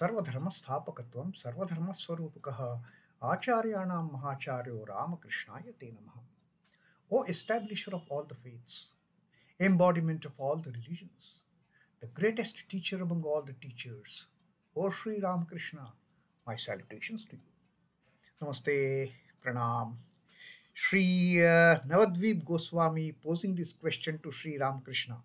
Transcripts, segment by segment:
Sarvadharmasthapakatvam Sarvadharmaswarupakaha Acharyanam Mahacharyo Ramakrishnaya Te Namaha. O establisher of all the faiths, embodiment of all the religions, the greatest teacher among all the teachers, O Sri Ramakrishna, my salutations to you. Namaste, Pranam. Sri Navadvip Goswami posing this question to Sri Ramakrishna.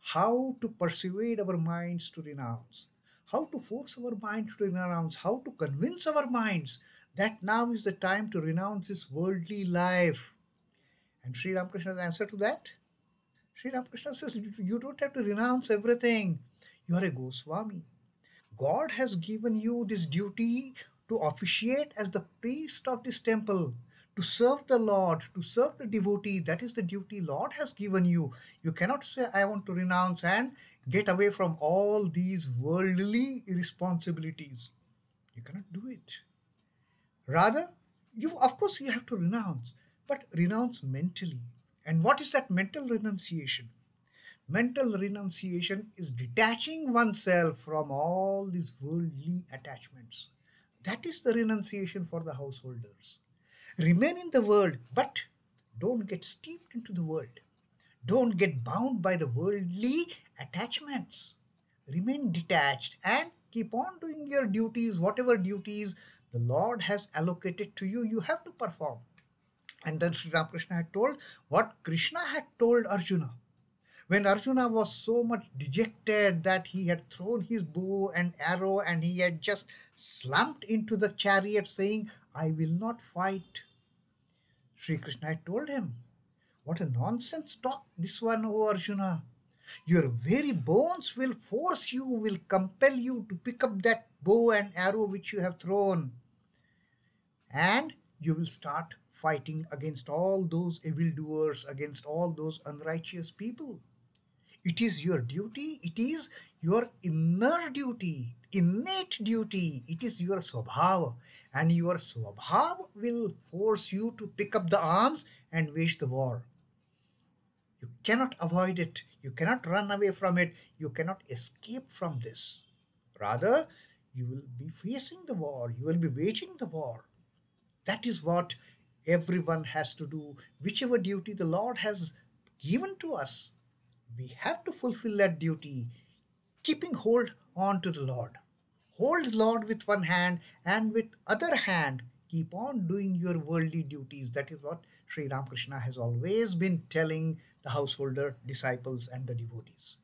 How to persuade our minds to renounce? How to force our mind to renounce? How to convince our minds that now is the time to renounce this worldly life? And Sri Ramakrishna's answer to that? Sri Ramakrishna says, you don't have to renounce everything. You are a Goswami. God has given you this duty to officiate as the priest of this temple, to serve the Lord, to serve the devotee. That is the duty Lord has given you. You cannot say, I want to renounce and get away from all these worldly responsibilities. You cannot do it. Rather, of course, you have to renounce, but renounce mentally. And what is that mental renunciation? Mental renunciation is detaching oneself from all these worldly attachments. That is the renunciation for the householders. Remain in the world, but don't get steeped into the world. Don't get bound by the worldly attachments. Remain detached and keep on doing your duties, whatever duties the Lord has allocated to you, you have to perform. And then Sri Ramakrishna had told what Krishna had told Arjuna. When Arjuna was so much dejected that he had thrown his bow and arrow and he had just slumped into the chariot saying, I will not fight. Sri Krishna had told him, what a nonsense talk this one, O Arjuna. Your very bones will force you, will compel you to pick up that bow and arrow which you have thrown. And you will start fighting against all those evildoers, against all those unrighteous people. It is your duty, it is your inner duty, innate duty, it is your swabhava, and your swabhava will force you to pick up the arms and wage the war. You cannot avoid it, you cannot run away from it, you cannot escape from this. Rather, you will be facing the war, you will be waging the war. That is what everyone has to do, whichever duty the Lord has given to us. We have to fulfill that duty, keeping hold on to the Lord. Hold Lord with one hand and with other hand, keep on doing your worldly duties. That is what Sri Ramakrishna has always been telling the householder, disciples and the devotees.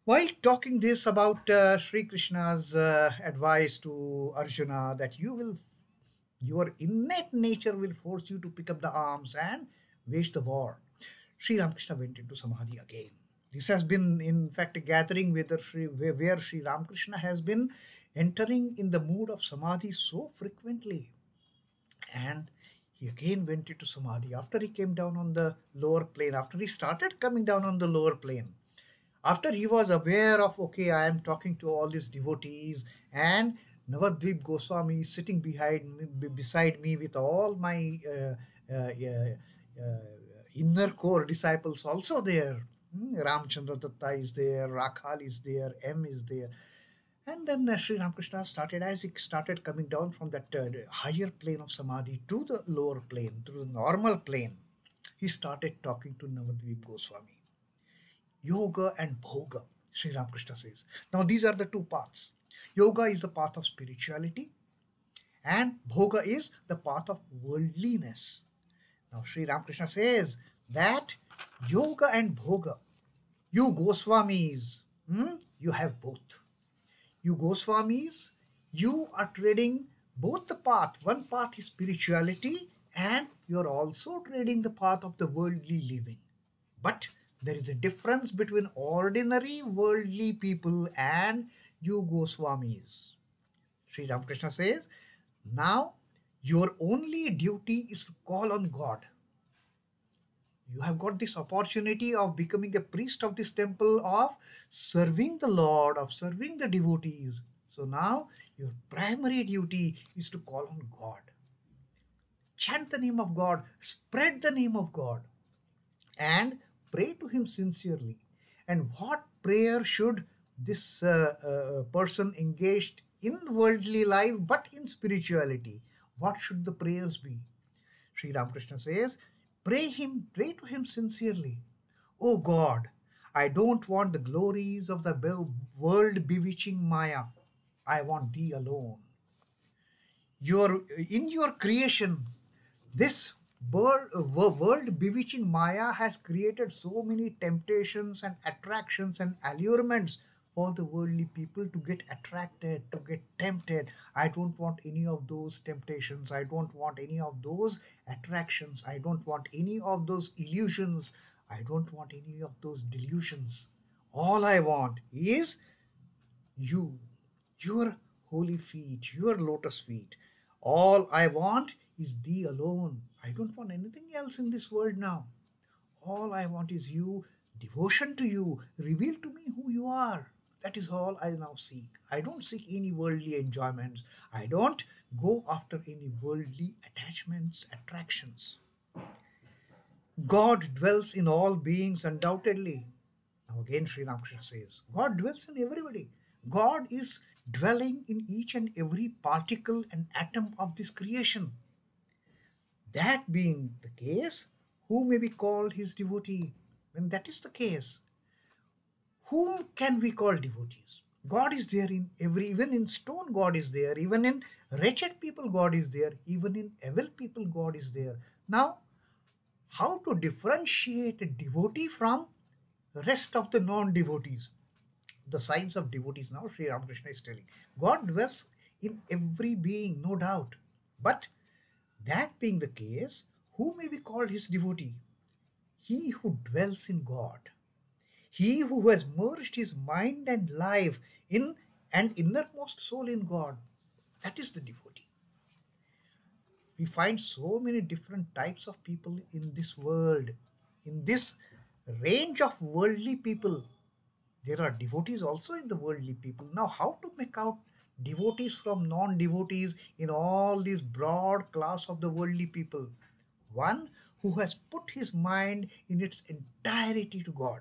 While talking this about Sri Krishna's advice to Arjuna that your innate nature will force you to pick up the arms and wage the war, Sri Ramakrishna went into samadhi again. This has been, in fact, a gathering where Sri Ramakrishna has been entering in the mood of samadhi so frequently. And he again went into samadhi after he came down on the lower plane, after he started coming down on the lower plane. After he was aware of, okay, I am talking to all these devotees and Navadvip Goswami is sitting beside me with all my inner core disciples also there. Ramchandra Datta is there, Rakhal is there, M is there. And then Sri Ramakrishna started, as he started coming down from that higher plane of samadhi to the lower plane, to the normal plane, he started talking to Navadvip Goswami. Yoga and Bhoga, Sri Ramakrishna says. Now these are the two paths. Yoga is the path of spirituality and Bhoga is the path of worldliness. Now Sri Ramakrishna says that yoga and bhoga, you Goswamis, you have both. You Goswamis, you are treading both the path. One path is spirituality and you are also treading the path of the worldly living. But there is a difference between ordinary worldly people and you Goswamis. Sri Ramakrishna says, now your only duty is to call on God. You have got this opportunity of becoming a priest of this temple, of serving the Lord, of serving the devotees. So now your primary duty is to call on God. Chant the name of God, spread the name of God, and pray to Him sincerely. And what prayer should this person engaged in worldly life but in spirituality, what should the prayers be? Sri Ramakrishna says, pray to him sincerely. Oh God, I don't want the glories of the world bewitching Maya. I want thee alone. In your creation, this world bewitching Maya has created so many temptations and attractions and allurements for the worldly people to get attracted, to get tempted. I don't want any of those temptations. I don't want any of those attractions. I don't want any of those illusions. I don't want any of those delusions. All I want is you, your holy feet, your lotus feet. All I want is thee alone. I don't want anything else in this world now. All I want is you, devotion to you. Reveal to me who you are. That is all I now seek. I don't seek any worldly enjoyments. I don't go after any worldly attachments, attractions. God dwells in all beings undoubtedly. Now again, Sri Ramakrishna says, God dwells in everybody. God is dwelling in each and every particle and atom of this creation. That being the case, who may be called his devotee? When that is the case, whom can we call devotees? God is there in every, even in stone, God is there, even in wretched people, God is there, even in evil people, God is there. Now, how to differentiate a devotee from rest of the non-devotees? The signs of devotees now, Sri Ramakrishna is telling. God dwells in every being, no doubt. But that being the case, who may be called his devotee? He who dwells in God. He who has merged his mind and life in an innermost soul in God. That is the devotee. We find so many different types of people in this world. In this range of worldly people, there are devotees also in the worldly people. Now, how to make out devotees from non-devotees in all these broad class of the worldly people? One who has put his mind in its entirety to God.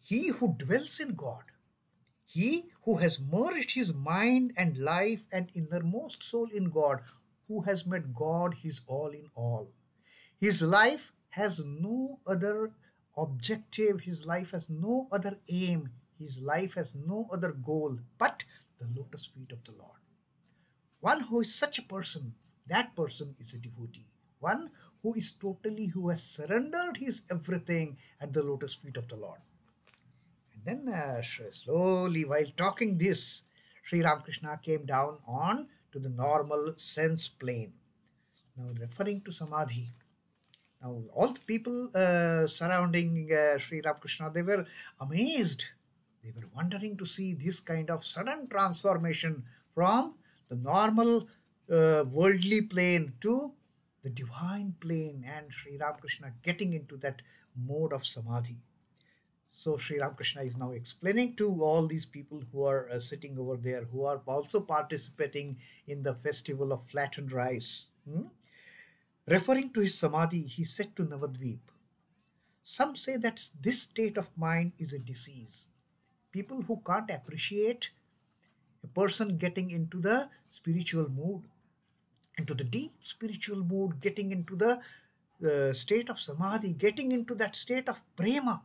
He who dwells in God. He who has merged his mind and life and innermost soul in God, who has made God his all in all. His life has no other objective, his life has no other aim, his life has no other goal but the lotus feet of the Lord. One who is such a person, that person is a devotee. One who has surrendered his everything at the lotus feet of the Lord. And then slowly, while talking this, Sri Ramakrishna came down on to the normal sense plane. Now referring to samadhi. Now, all the people surrounding Sri Ramakrishna, they were amazed. They were wondering to see this kind of sudden transformation from the normal worldly plane to the divine plane, and Sri Ramakrishna getting into that mode of samadhi. So Sri Ramakrishna is now explaining to all these people who are sitting over there, who are also participating in the festival of flattened rice. Referring to his samadhi, he said to Navadvip, some say that this state of mind is a disease. People who can't appreciate a person getting into the spiritual mood, into the deep spiritual mood, getting into the state of samadhi, getting into that state of prema.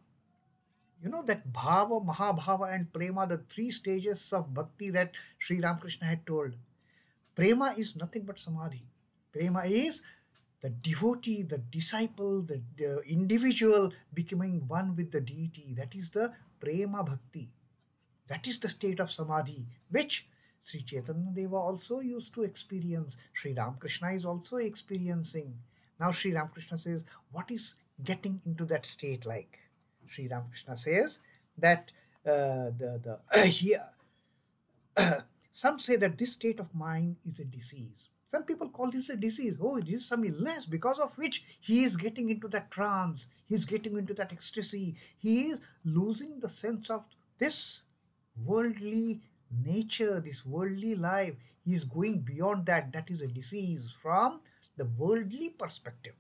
You know that bhava, mahabhava and prema, the three stages of bhakti that Sri Ramakrishna had told. Prema is nothing but samadhi. Prema is the devotee, the disciple, the individual becoming one with the deity. That is the prema bhakti. That is the state of samadhi, which Sri Chaitanya Deva also used to experience. Sri Ramakrishna is also experiencing. Now Sri Ramakrishna says, what is getting into that state like? Sri Ramakrishna says that here, some say that this state of mind is a disease. Some people call this a disease. Oh, it is some illness because of which he is getting into that trance. He is getting into that ecstasy. He is losing the sense of this worldly nature, this worldly life. He is going beyond that. That is a disease from the worldly perspective.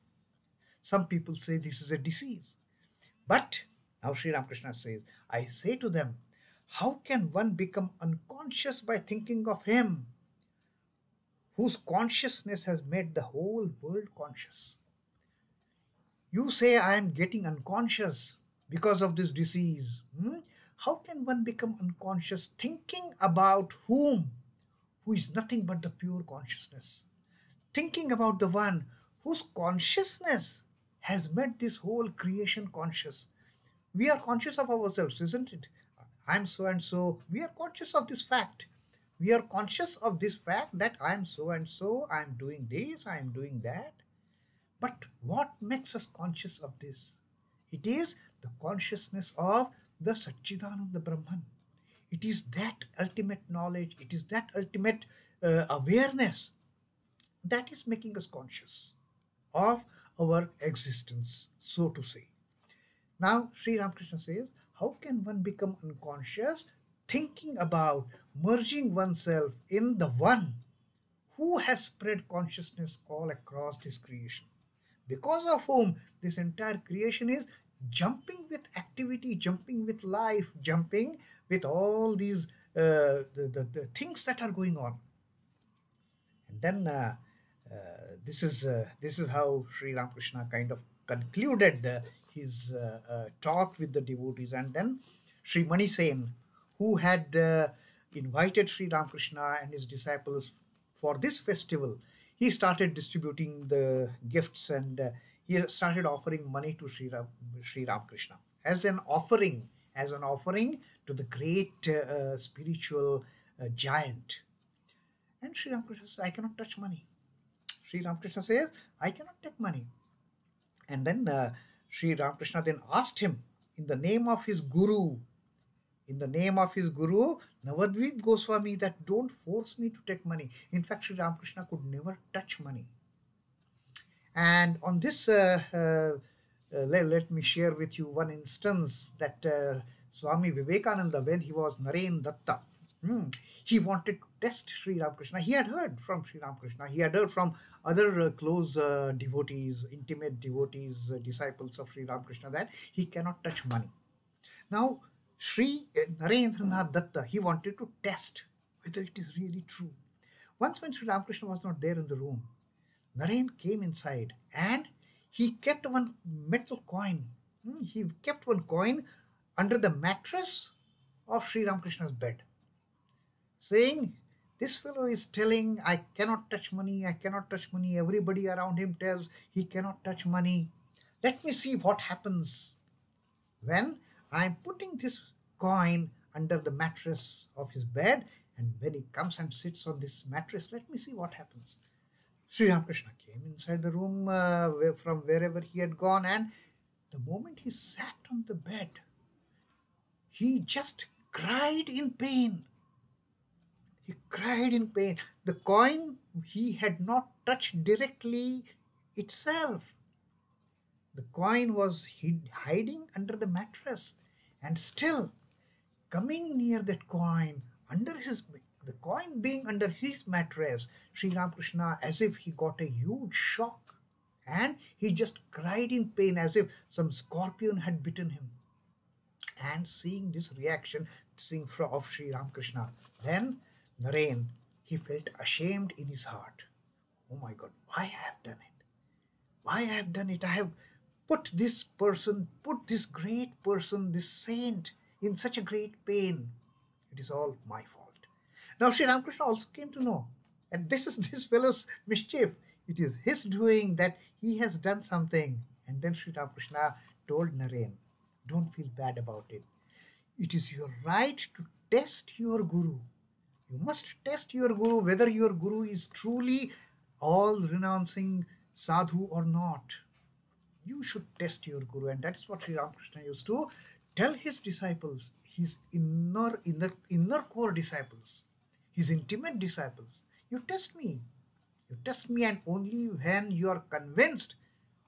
Some people say this is a disease. But Now Sri Ramakrishna says, I say to them, how can one become unconscious by thinking of him whose consciousness has made the whole world conscious? You say I am getting unconscious because of this disease. How can one become unconscious thinking about whom? Who is nothing but the pure consciousness. Thinking about the one whose consciousness has made this whole creation conscious. We are conscious of ourselves, isn't it? I'm so and so. We are conscious of this fact. We are conscious of this fact that I'm so and so, I'm doing this, I'm doing that. But what makes us conscious of this? It is the consciousness of the Satchidananda Brahman. It is that ultimate knowledge, it is that ultimate awareness that is making us conscious of our existence, so to say. Now, Sri Ramakrishna says, how can one become unconscious thinking about merging oneself in the one who has spread consciousness all across this creation, because of whom this entire creation is jumping with activity, jumping with life, jumping with all these the things that are going on. And then this is how Sri Ramakrishna kind of concluded his talk with the devotees. And then Sri Mani Sen, who had invited Sri Ramakrishna and his disciples for this festival, he started distributing the gifts, and he started offering money to Sri Ramakrishna as an offering to the great spiritual giant. And Sri Ramakrishna says, I cannot touch money. Sri Ramakrishna says, I cannot take money. And then Sri Ramakrishna then asked him, in the name of his guru, Navadvip Goswami, that don't force me to take money. In fact, Sri Ramakrishna could never touch money. And on this, let me share with you one instance that Swami Vivekananda, when he was Naren Datta, he wanted to test Sri Ramakrishna. He had heard from Sri Ramakrishna. He had heard from other close devotees, intimate devotees, disciples of Sri Ramakrishna, that he cannot touch money. Now, Sri Narendranath Datta, he wanted to test whether it is really true. Once when Sri Ramakrishna was not there in the room, Naren came inside and he kept one metal coin. He kept one coin under the mattress of Sri Ramakrishna's bed, saying, this fellow is telling, I cannot touch money, I cannot touch money. Everybody around him tells he cannot touch money. Let me see what happens when I am putting this coin under the mattress of his bed, and when he comes and sits on this mattress, let me see what happens. Sri Ramakrishna came inside the room from wherever he had gone, and the moment he sat on the bed, he just cried in pain. He cried in pain. The coin he had not touched directly itself. The coin was hiding under the mattress, and still coming near that coin, the coin being under his mattress, Sri Ramakrishna, as if he got a huge shock, and he just cried in pain as if some scorpion had bitten him. And seeing this reaction, of Sri Ramakrishna, then Naren, he felt ashamed in his heart. Oh my God, why I have done it? Why I have done it? I have put this great person, this saint, in such a great pain. It is all my fault. Now Sri Ramakrishna also came to know, and this is this fellow's mischief. It is his doing that he has done something. And then Sri Ramakrishna told Naren, don't feel bad about it. It is your right to test your guru. You must test your guru, whether your guru is truly all renouncing sadhu or not. You should test your guru, and that is what Sri Ramakrishna used to tell his disciples, his inner core disciples, his intimate disciples. You test me, and only when you are convinced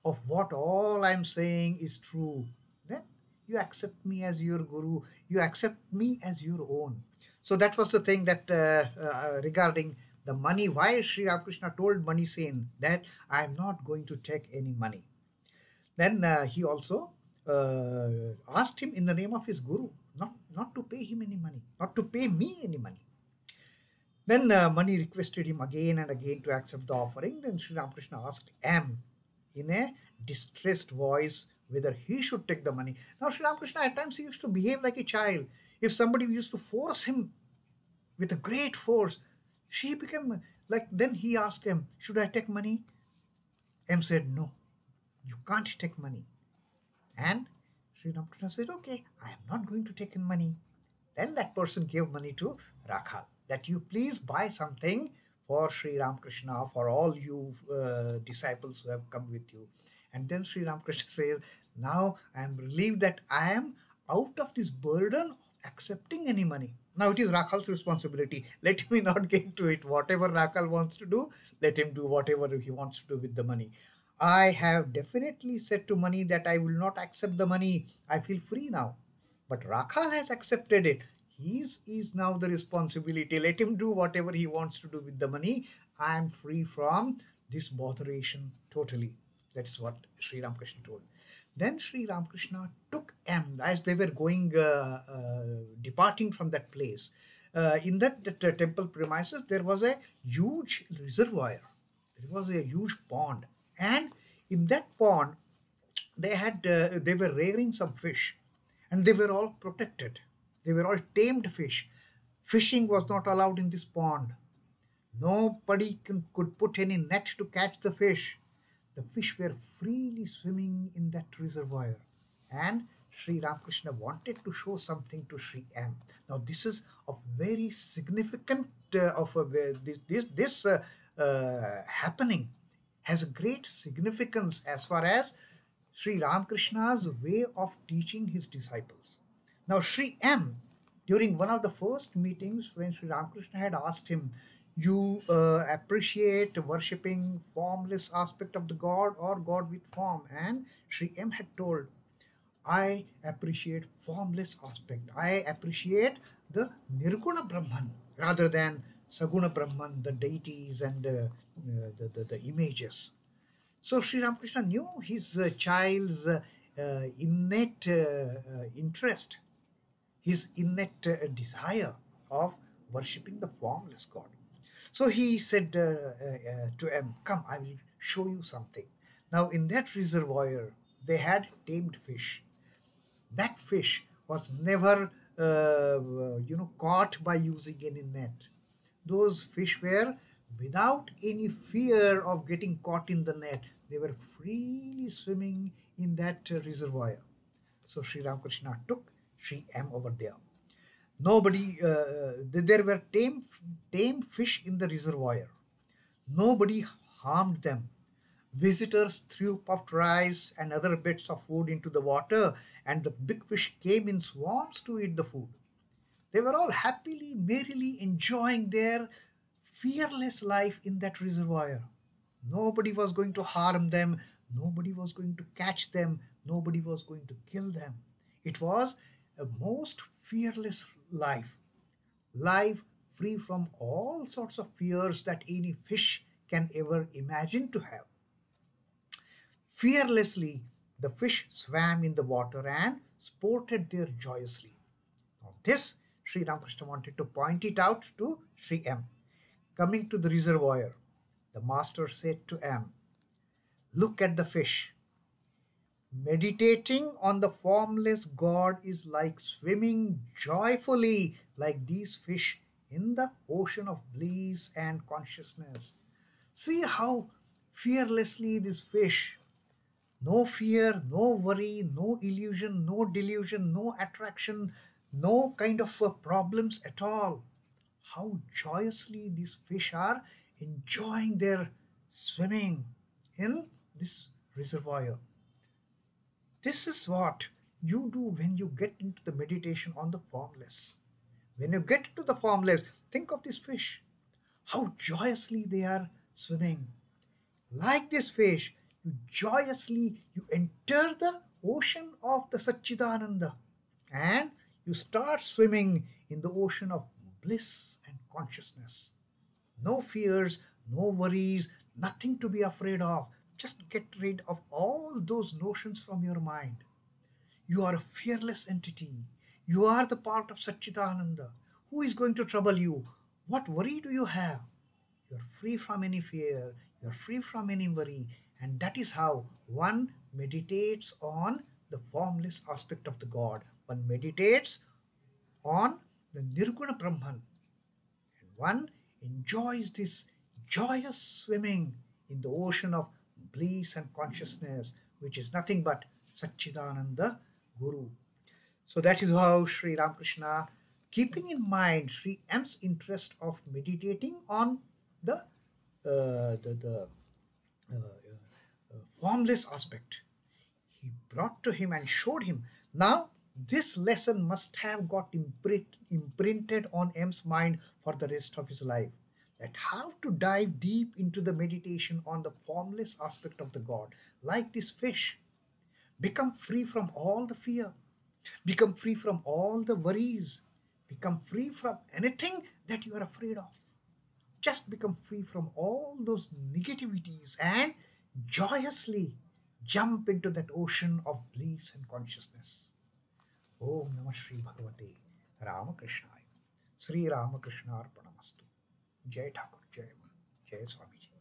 of what all I'm saying is true, then you accept me as your guru, you accept me as your own. So that was the thing that regarding the money, why Sri Ramakrishna told Mani Sen that I am not going to take any money. Then he also asked him in the name of his guru not to pay him any money, not to pay me any money. Then Mani requested him again and again to accept the offering. Then Sri Ramakrishna asked M in a distressed voice whether he should take the money. Now Sri Ramakrishna at times he used to behave like a child. If somebody used to force him with a great force, she became like, then he asked M, should I take money? M said, no, you can't take money. And Sri Ramakrishna said, okay, I am not going to take in money. Then that person gave money to Rakhal, that you please buy something for Sri Ramakrishna, for all you disciples who have come with you. And then Sri Ramakrishna says, now I am relieved that I am out of this burden of accepting any money. Now it is Rakhal's responsibility. Let me not get into it. Whatever Rakhal wants to do, let him do whatever he wants to do with the money. I have definitely said to money that I will not accept the money. I feel free now. But Rakhal has accepted it. His is now the responsibility. Let him do whatever he wants to do with the money. I am free from this botheration totally. That is what Sri Ramakrishna told. Then Sri Ramakrishna took M as they were going, departing from that place. In that temple premises, there was a huge reservoir. There was a huge pond. And in that pond, they were rearing some fish. And they were all protected. They were all tamed fish. Fishing was not allowed in this pond. Nobody could put any net to catch the fish. The fish were freely swimming in that reservoir. And Sri Ramakrishna wanted to show something to Sri M. Now this is a very significant this happening has a great significance as far as Sri Ramakrishna's way of teaching his disciples. Now Sri M, during one of the first meetings when Sri Ramakrishna had asked him, you appreciate worshipping formless aspect of the God or God with form? And Sri M had told, I appreciate formless aspect. I appreciate the Nirguna Brahman rather than Saguna Brahman, the deities and the images. So Sri Ramakrishna knew his child's innate interest, his innate desire of worshipping the formless God. So he said to M, come, I will show you something. Now in that reservoir, they had tamed fish. That fish was never caught by using any net. Those fish were without any fear of getting caught in the net. They were freely swimming in that reservoir. So Sri Ramakrishna took Sri M over there. There were tame fish in the reservoir. Nobody harmed them. Visitors threw puffed rice and other bits of food into the water, and the big fish came in swarms to eat the food. They were all happily, merrily enjoying their fearless life in that reservoir. Nobody was going to harm them. Nobody was going to catch them. Nobody was going to kill them. It was a most fearless life. Life free from all sorts of fears that any fish can ever imagine to have. Fearlessly, the fish swam in the water and sported there joyously. Now this, Sri Ramakrishna wanted to point it out to Sri M. Coming to the reservoir, the master said to M, look at the fish. Meditating on the formless God is like swimming joyfully like these fish in the ocean of bliss and consciousness. See how fearlessly this fish, no fear, no worry, no illusion, no delusion, no attraction, no kind of problems at all. How joyously these fish are enjoying their swimming in this reservoir. This is what you do when you get into the meditation on the formless. When you get into the formless, think of this fish. How joyously they are swimming. Like this fish, you enter the ocean of the Satchidananda and you start swimming in the ocean of bliss and consciousness. No fears, no worries, nothing to be afraid of. Just get rid of all those notions from your mind. You are a fearless entity. You are the part of Satchitananda. Who is going to trouble you? What worry do you have? You're free from any fear. You're free from any worry. And that is how one meditates on the formless aspect of the God. One meditates on the Nirguna Brahman. And one enjoys this joyous swimming in the ocean of bliss and consciousness, which is nothing but Satchidananda Guru. So that is how Sri Ramakrishna, keeping in mind Sri M's interest of meditating on the formless aspect, he brought to him and showed him. Now, this lesson must have got imprinted on M's mind for the rest of his life. That how to dive deep into the meditation on the formless aspect of the God, like this fish. Become free from all the fear. Become free from all the worries. Become free from anything that you are afraid of. Just become free from all those negativities and joyously jump into that ocean of bliss and consciousness. Om Namah Shri Bhagavate Ramakrishna. Sri Ramakrishna Arpanamastu. Jai Thakur, Jai Man, Jai Swamiji.